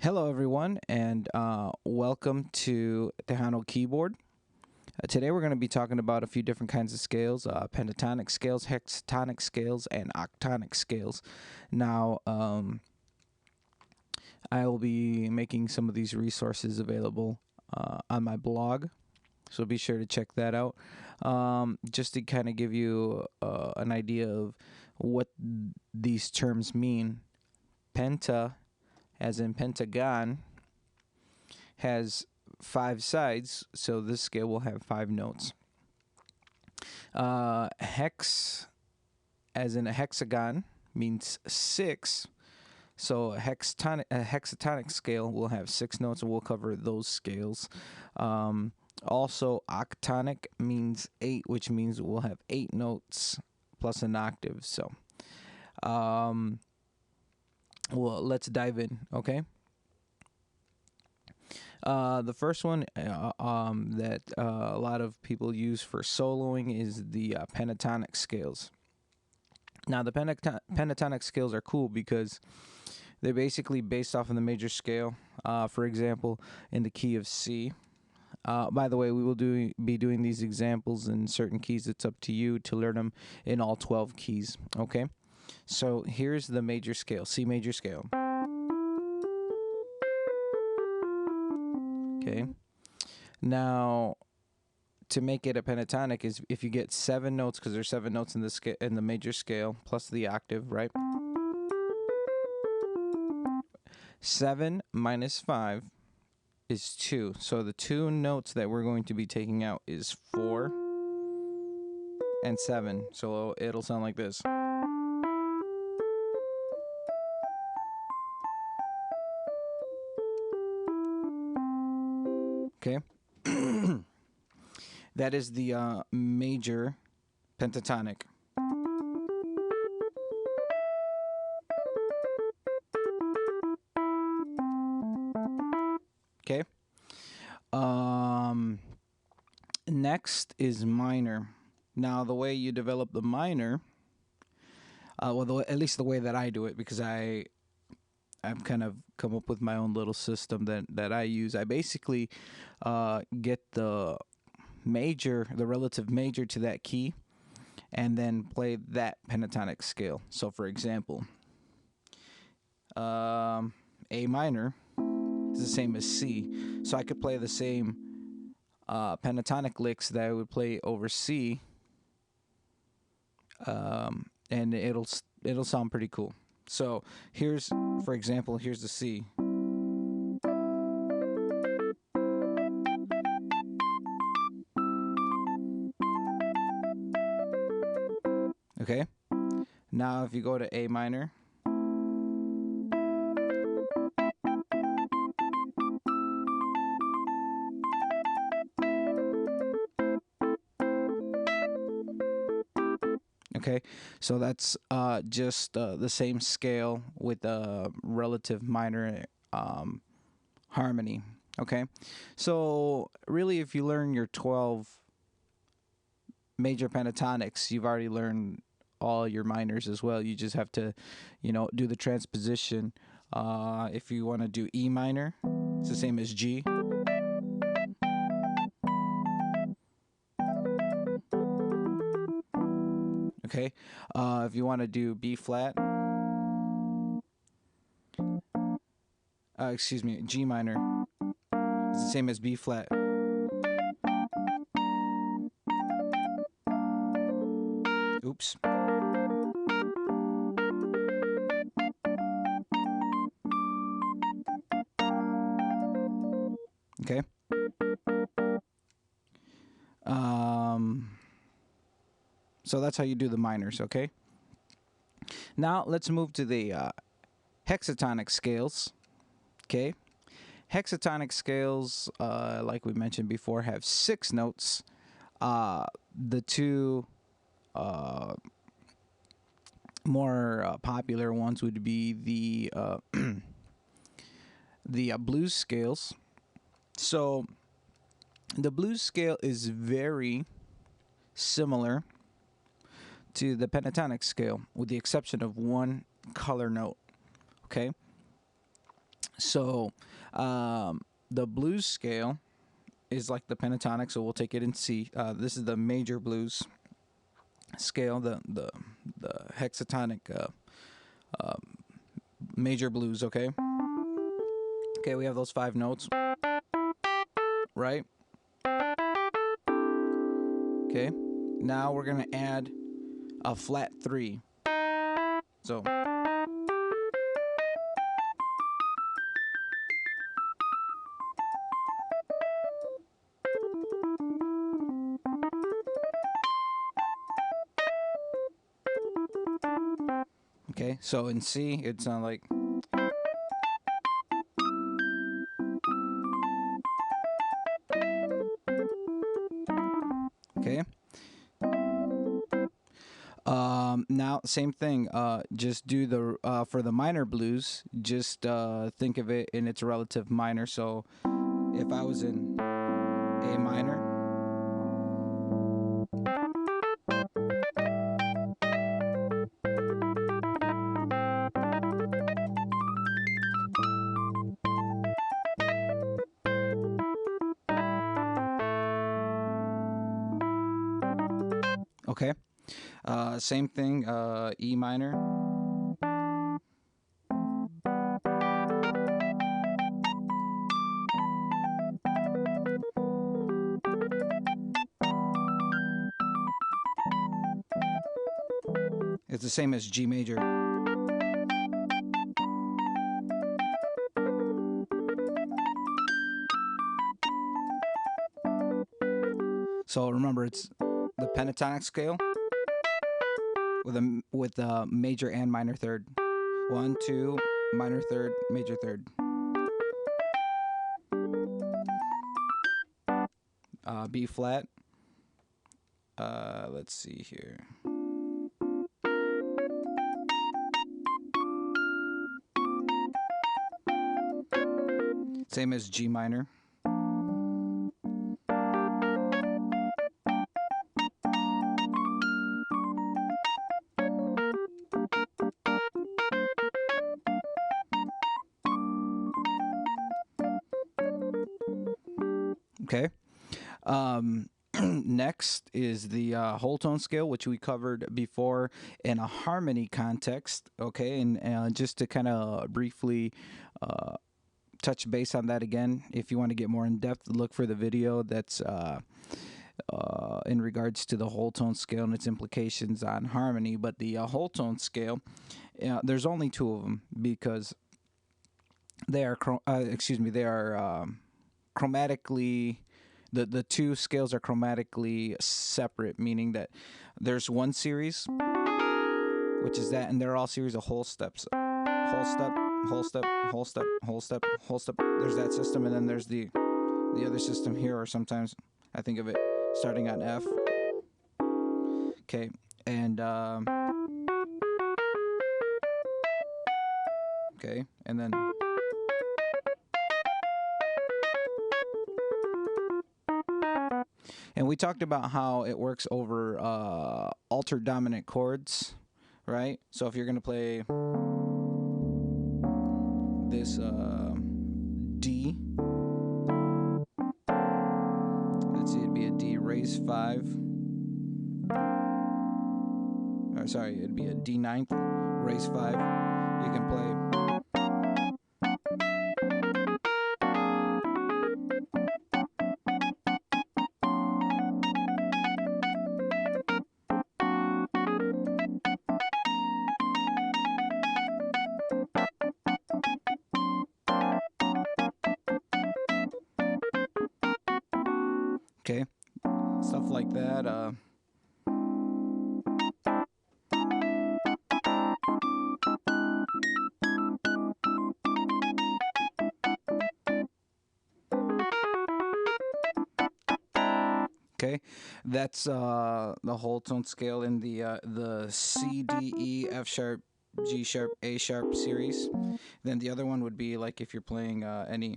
Hello, everyone, and welcome to Tejano Keyboard. Today, we're going to be talking about a few different kinds of scales: pentatonic scales, hexatonic scales, and octonic scales. Now, I will be making some of these resources available on my blog, so be sure to check that out. Just to kind of give you an idea of what these terms mean. Penta, as in pentagon, has 5 sides, so this scale will have 5 notes. Hex, as in a hexagon, means 6, so a hexatonic scale will have 6 notes, and we'll cover those scales. Also, octonic means 8, which means we'll have 8 notes plus an octave. So, well, let's dive in, okay? The first one that a lot of people use for soloing is the pentatonic scales. Now, the pentatonic scales are cool because they're basically based off of the major scale. For example, in the key of C. By the way, we will be doing these examples in certain keys. It's up to you to learn them in all 12 keys, okay? So here's the major scale, C major scale. Okay. Now, to make it a pentatonic is if you get 7 notes, because there's 7 notes in the major scale plus the octave, right? 7 minus 5 is 2. So the 2 notes that we're going to be taking out is 4 and 7. So it'll sound like this. Okay. That is the major pentatonic. Okay. Next is minor. Now, the way you develop the minor, at least the way that I do it, because I've kind of come up with my own little system that I use. I basically get the relative major to that key, and then play that pentatonic scale. So, for example, A minor is the same as C, so I could play the same pentatonic licks that I would play over C, and it'll sound pretty cool. So here's, for example, here's the C. Okay. Now if you go to A minor, okay, so that's just the same scale with a relative minor harmony. Okay, so really, if you learn your 12 major pentatonics, you've already learned all your minors as well. You just have to, do the transposition. If you want to do E minor, it's the same as G. Okay, if you want to do B flat, G minor, it's the same as B flat. Oops. Okay. So that's how you do the minors, okay? Now let's move to the hexatonic scales, okay? Hexatonic scales, like we mentioned before, have 6 notes. The 2 more popular ones would be the blues scales. So the blues scale is very similar to the pentatonic scale, with the exception of one color note. Okay, So the blues scale is like the pentatonic, so we'll take it in C. This is the major blues scale, the hexatonic major blues. Okay. Okay, we have those 5 notes, right? Okay. Now we're gonna add a flat 3. So. Okay, so in C, it's like. Okay. Now same thing. Just do the for the minor blues. Just think of it in its relative minor. So if I was in A minor. Okay. Same thing. E minor. It's the same as G major. So remember, it's the pentatonic scale with a major and minor third. 1, 2, minor third, major third. B flat. Let's see here. Same as G minor. Okay. Next is the whole tone scale, which we covered before in a harmony context. Okay, and just to kind of briefly touch base on that again, if you want to get more in depth, look for the video that's in regards to the whole tone scale and its implications on harmony. But the whole tone scale, there's only 2 of them because they are chromatically. The 2 scales are chromatically separate, meaning that there's one series, which is that, and they're all series of whole steps. Whole step, whole step, whole step, whole step, whole step. There's that system, and then there's the other system here, or sometimes I think of it starting on F. Okay, and okay, and then. And we talked about how it works over altered dominant chords, right? So if you're going to play this D, let's see, it'd be a D raised 5. Or sorry, it'd be a D ninth raised 5. You can play. Okay, stuff like that. Okay, that's the whole tone scale in the C, D, E, F sharp, G sharp, A sharp series. Then the other one would be like if you're playing any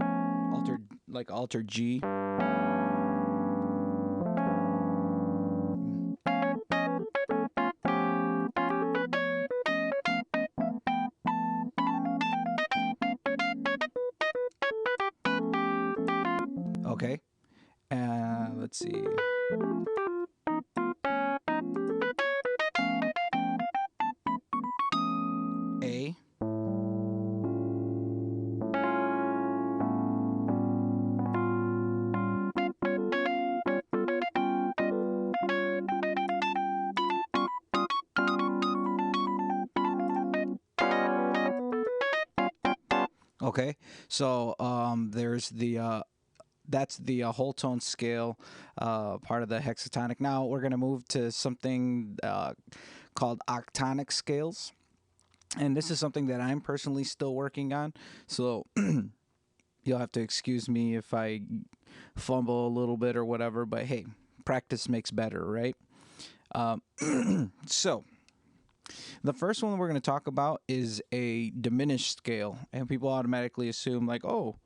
altered G. Okay. Let's see. A. Okay, so there's the that's the whole tone scale, part of the hexatonic. Now we're gonna move to something called octonic scales, and this is something that I'm personally still working on. So you'll have to excuse me if I fumble a little bit or whatever. But hey, practice makes better, right? Um, so the first one we're going to talk about is a diminished scale, and people automatically assume like, oh,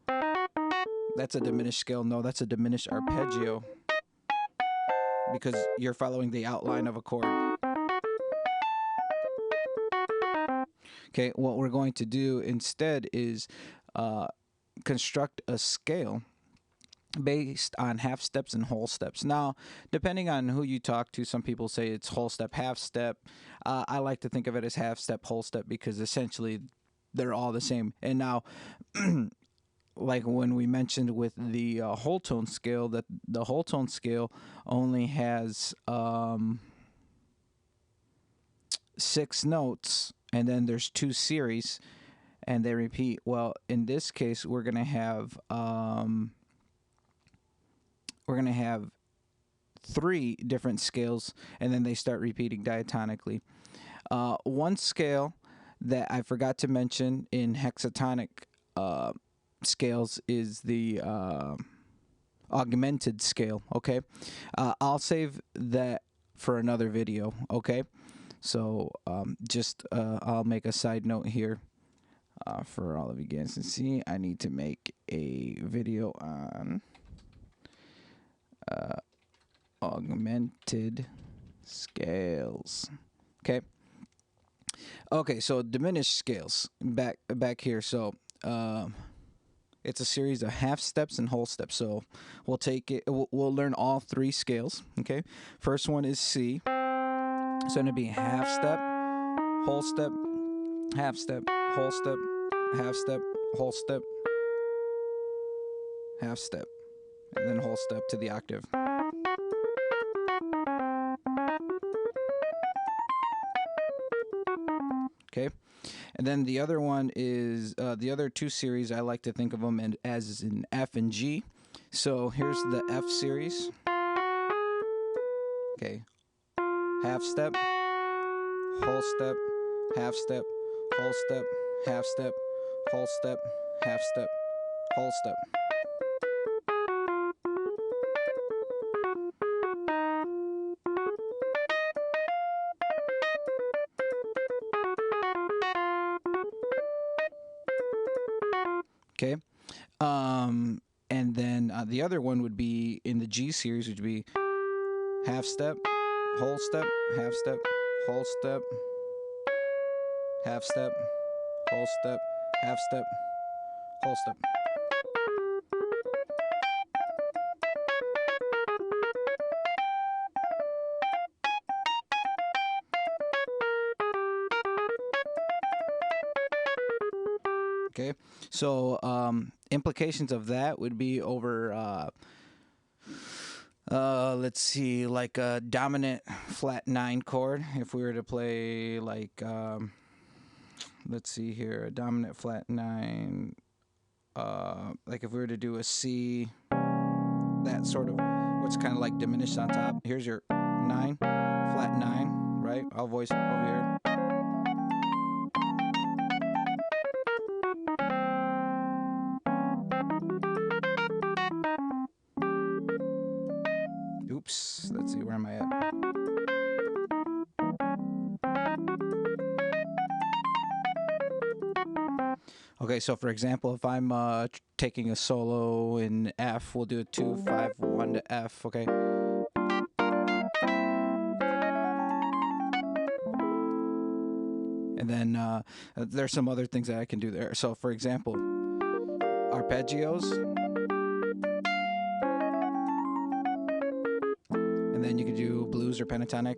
that's a diminished scale. No, that's a diminished arpeggio because you're following the outline of a chord. Okay, what we're going to do instead is construct a scale based on half steps and whole steps. Now, depending on who you talk to, some people say it's whole step, half step. I like to think of it as half step, whole step because essentially they're all the same. And now, like when we mentioned with the whole tone scale, that the whole tone scale only has 6 notes, and then there's 2 series, and they repeat. Well, in this case, we're gonna have 3 different scales, and then they start repeating diatonically. One scale that I forgot to mention in hexatonic scales is the augmented scale. Okay, I'll save that for another video. Okay, so just I'll make a side note here for all of you guys to see. I need to make a video on augmented scales. Okay. Okay, so diminished scales back here. So it's a series of half steps and whole steps. So we'll take it. We'll learn all 3 scales. Okay. First one is C. So it'll be half step, whole step, half step, whole step, half step, whole step, half step, and then whole step to the octave. Okay, and then the other one is the other 2 series. I like to think of them as in F and G. So here's the F series. Okay, half step, whole step, half step, whole step, half step, whole step, half step, whole step. Okay, and then the other one would be in the G series, which would be half step, whole step, half step, whole step, half step, whole step, half step, whole step. Okay, so implications of that would be over let's see, like a dominant flat 9 chord. If we were to play like let's see here, a dominant flat 9, like if we were to do a C, that sort of what's kind of like diminished on top. Here's your 9, flat 9, right? I'll voice it over here. Oops, let's see, where am I at? Okay, so for example, if I'm taking a solo in F, we'll do a 2, 5, 1 to F, okay? And then there's some other things that I can do there. So for example, arpeggios. And then you could do blues or pentatonic.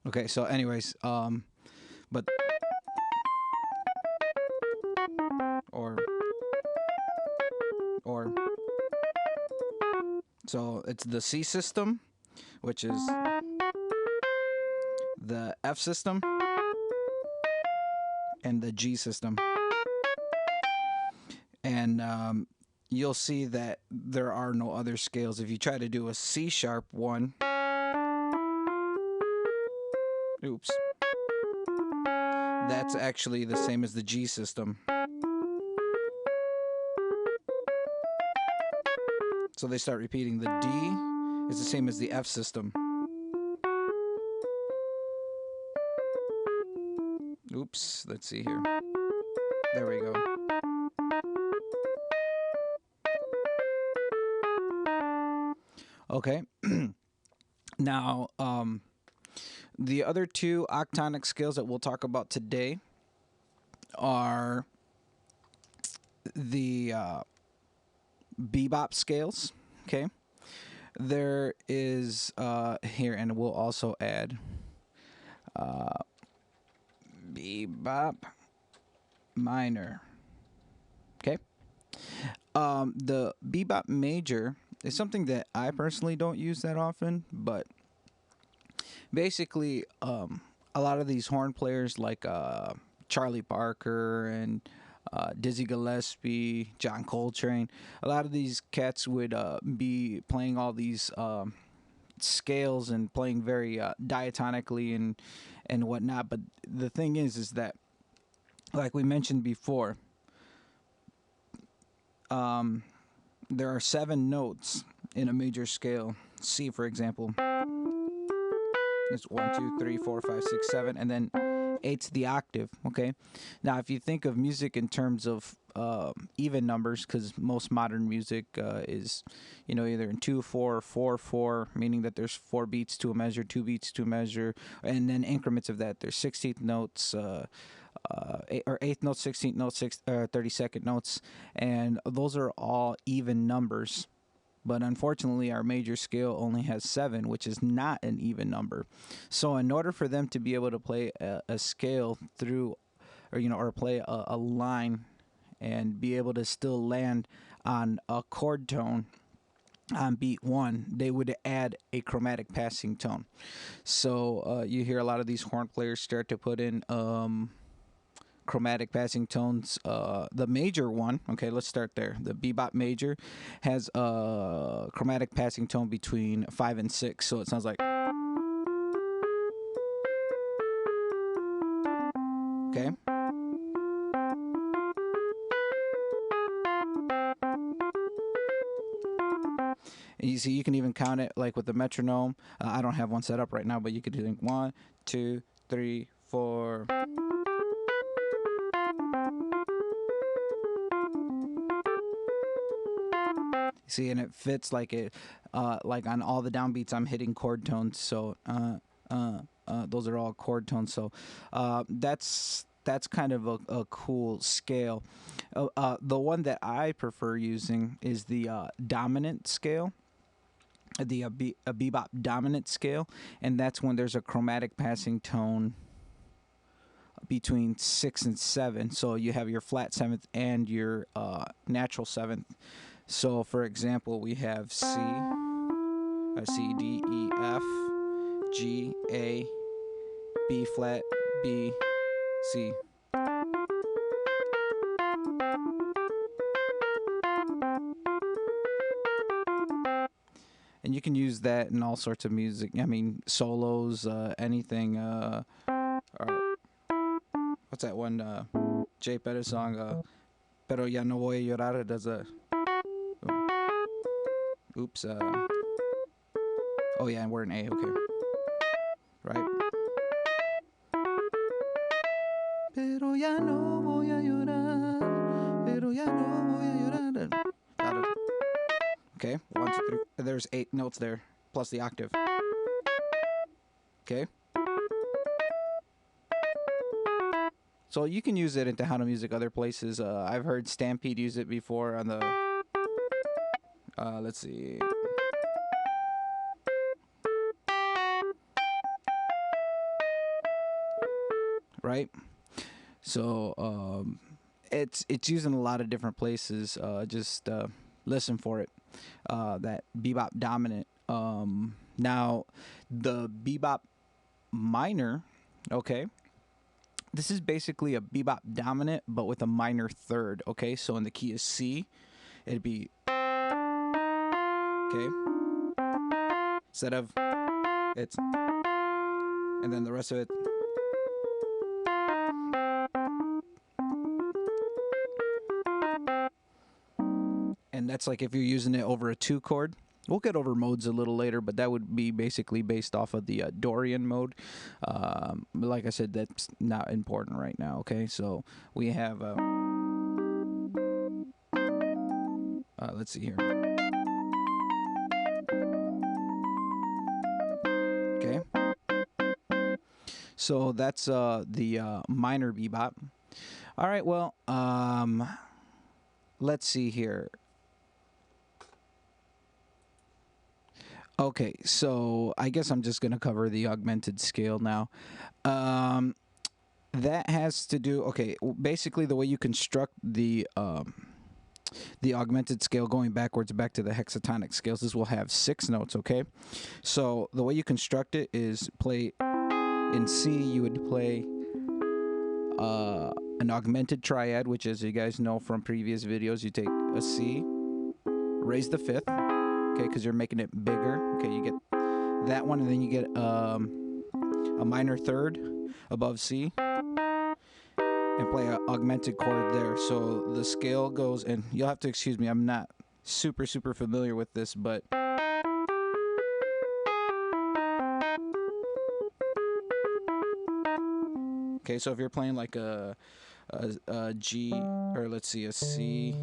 Okay, so anyways, but or so it's the C system, which is the F system, and the G system. And you'll see that there are no other scales. If you try to do a C sharp one, oops, that's actually the same as the G system. So they start repeating. The D is the same as the F system. Oops, let's see here. There we go. Okay. Now, the other two octonic scales that we'll talk about today are the Bebop scales. Okay. There is here, and we'll also add Bebop minor. Okay. The Bebop major is something that I personally don't use that often, but basically, a lot of these horn players like Charlie Parker and Dizzy Gillespie, John Coltrane, a lot of these cats would be playing all these scales and playing very diatonically and whatnot. But the thing is that, like we mentioned before, there are 7 notes in a major scale. C, for example, it's 1, 2, 3, 4, 5, 6, 7, and then 8's the octave. Okay, now if you think of music in terms of even numbers, because most modern music is, either in 2/4 or 4/4, meaning that there's 4 beats to a measure, 2 beats to a measure, and then increments of that. There's 16th notes, or 8th notes, 16th notes, 32nd notes, and those are all even numbers. But unfortunately, our major scale only has 7, which is not an even number. So in order for them to be able to play a scale through, or play a line and be able to still land on a chord tone on beat 1, they would add a chromatic passing tone. So you hear a lot of these horn players start to put in chromatic passing tones. The major one, okay, let's start there. The Bebop major has a chromatic passing tone between 5 and 6, so it sounds like, okay. And you see, you can even count it like with the metronome. I don't have one set up right now, but you could do 1, 2, 3, 4. See, and it fits like it, like on all the downbeats, I'm hitting chord tones. So, those are all chord tones. So, that's kind of a cool scale. The one that I prefer using is the dominant scale, the a Bebop dominant scale, and that's when there's a chromatic passing tone between 6 and 7. So you have your flat 7th and your natural 7th. So, for example, we have C, D, E, F, G, A, B flat, B, C. And you can use that in all sorts of music. I mean, solos, anything. What's that one Jay Pettis song? Pero ya no voy a llorar. It does a... Oops. Oh yeah, and we're in A. Okay. Right. Pero ya no voy a llorar. Pero ya no voy a llorar. Okay. 1, 2, 3. There's 8 notes there, plus the octave. Okay. So you can use it in Tejano music other places. I've heard Stampede use it before on the. Let's see. Right. So it's used in a lot of different places. Just listen for it. That bebop dominant. Now the bebop minor. Okay. This is basically a bebop dominant, but with a minor third. Okay, so in the key is C, it'd be okay. Instead of it's, and then the rest of it. And that's like if you're using it over a 2 chord. We'll get over modes a little later, but that would be basically based off of the Dorian mode. Like I said, that's not important right now, okay? So we have, let's see here. Okay. So that's the minor bebop. All right, well, let's see here. Okay, so I guess I'm just going to cover the augmented scale now. That has to do, okay, basically the way you construct the augmented scale going backwards back to the hexatonic scales, this will have 6 notes, okay? So the way you construct it is play in C, you would play an augmented triad, which, as you guys know from previous videos, you take a C, raise the 5th, okay, because you're making it bigger. Okay, you get that one, and then you get a minor third above C, and play an augmented chord there. So the scale goes, and you'll have to excuse me, I'm not super familiar with this, but okay, so if you're playing like a G, or let's see, a C.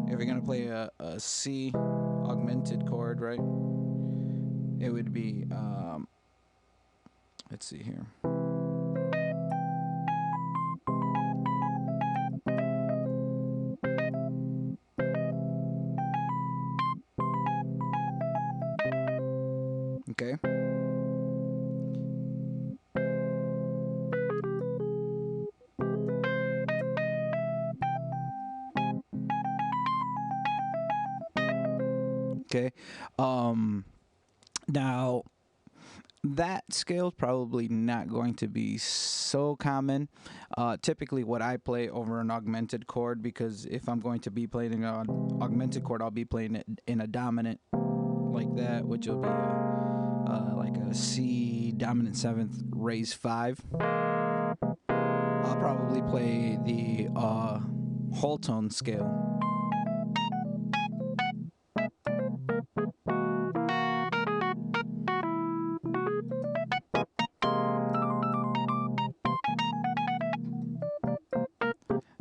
If you're gonna play a C augmented chord, right? It would be let's see here. Okay. Okay. Now that scale is probably not going to be so common. Typically what I play over an augmented chord, because if I'm going to be playing an augmented chord, I'll be playing it in a dominant like that, which will be like a C dominant 7th raise 5. I'll probably play the whole tone scale.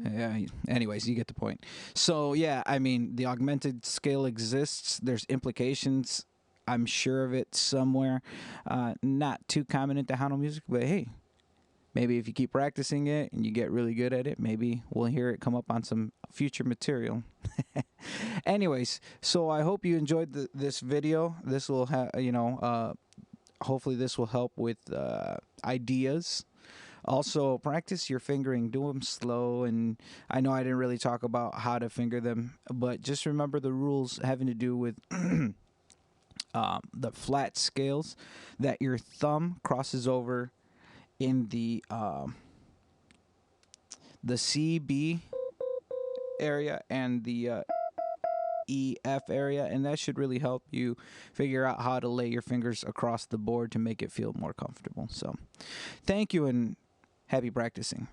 Yeah, anyways, you get the point. So yeah, I mean, the augmented scale exists. There's implications, I'm sure of it somewhere. Not too common in Tejano music, but hey, maybe if you keep practicing it and you get really good at it, maybe we'll hear it come up on some future material. Anyways, so I hope you enjoyed this video. This will have, hopefully this will help with ideas. Also, practice your fingering. Do them slow. And I know I didn't really talk about how to finger them, but just remember the rules having to do with the flat scales, that your thumb crosses over in the CB area and the EF area, and that should really help you figure out how to lay your fingers across the board to make it feel more comfortable. So thank you and happy practicing.